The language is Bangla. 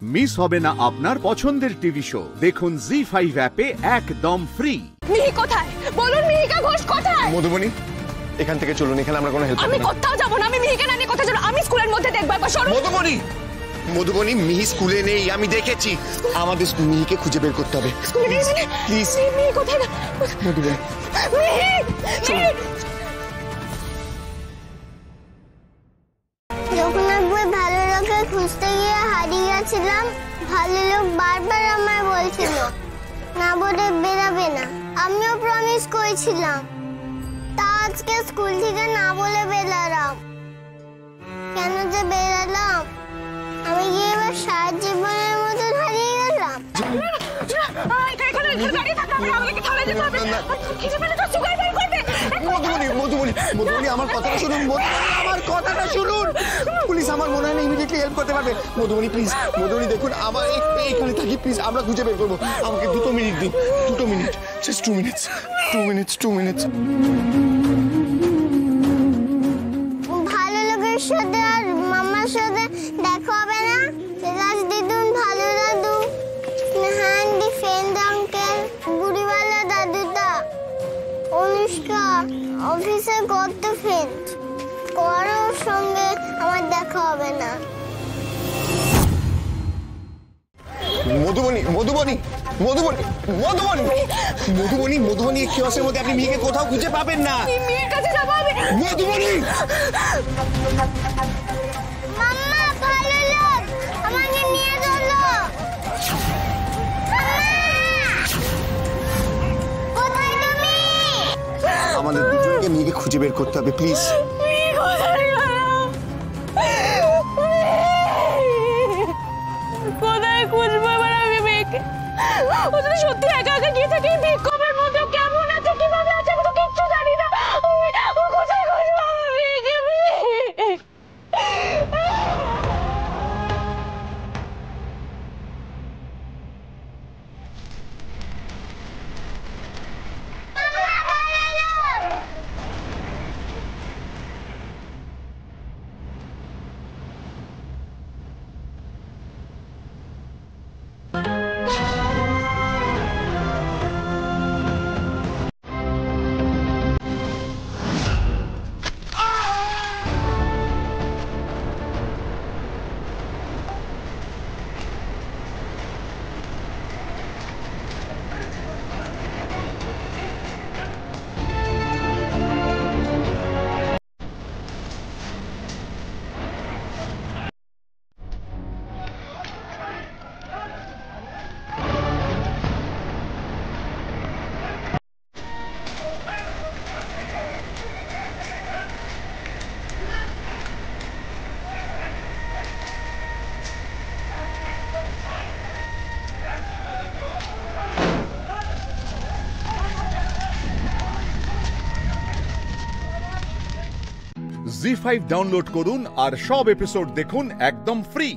মিস হবে না আপনার পছন্দের টিভি শো। দেখুন জি5 অ্যাপে একদম ফ্রি। মিহি কোথায় বলুন? মিহিকা ঘোষ কোথায়? মধুবনী, এখান থেকে চলুন, এখানে আমরা কোনো হেল্প করব না। আমি কোথাও যাব না, আমি মিহিকা না নিয়ে কোথাও যাব না। আমি স্কুলের মধ্যে দেখব একবার। সরো। মধুবনী, মধুবনী, মিহি স্কুলে নেই, আমি দেখেছি। আমাদের মিহিকে খুঁজে বের করতে হবে। স্কুলে নেই মানে? প্লিজ। মিহি কোথায়? মধুবনী, মিহি, মিহি। যখন একবার ভালো লোককে খুঁজতে গিয়ে হারিয়ে গেছিলাম, ভালো লোক বারবার আমায় বলছিল না বলে বেরাবে না। আমিও প্রমিস করেছিলাম, তা আজকে স্কুল থেকে না বলে বেরালাম। কেন যে বেরালাম? আমি কি এবার সারা জীবনের মতো হারিয়ে গেলাম? মধুবনী, আমার কথাটা শুনুন। আমার কথাটা শুনুন। পুলিশ আমার মনে হয় না ইমিডিয়েটলি হেল্প করতে পারবে। মধুবনী প্লিজ, মধুবনী দেখুন, আমার এখানে থাকি প্লিজ, আমরা খুঁজে বের করবো। আমাকে 2 মিনিট দিন, 2 মিনিট, জাস্ট 2 মিনিটস, 2 মিনিটস। ভালো লোকের সাথে আর মামার সাথে দেখা হবে না? রাজ দিদুন, ভালো দাদু, স্নেহান্ডি, ফ্রেন্ড আঙ্কেল, বুড়িওয়ালা দাদুটা, অনুষ্কা, অফিসের কত ফ্রেন্ড, কারোর সঙ্গে আমার দেখা হবে না। মধুবনী, মধুবনী, মধুবনী, মধুবনী, মধুবনী, মধুবনী, এই কিওসের মধ্যে আপনি মিহিকে কোথাও খুঁজে পাবেন না। মিহির কাছে যাব আমি। মধুবনী, মাম্মা, ভালো লোক আমাকে নিয়ে চলো। কোথায় তুমি? আমাদের দুজনকে মিহিকে খুঁজে বের করতে হবে প্লিজ। মিহি কোথায় গেল? কোথায় খুঁজবো এবার আমি মেয়েকে? ও যদি সত্যি একা একা গিয়ে থাকে এই বিক্ষোভের মধ্যে, কেমন আছে, কিভাবে আছে, আমি তো কিচ্ছু জানি না। ও কোথায় খুঁজবো আমার মেয়েকে? জি5 ডাউনলোড করুন আর সব এপিসোড দেখুন একদম ফ্রি।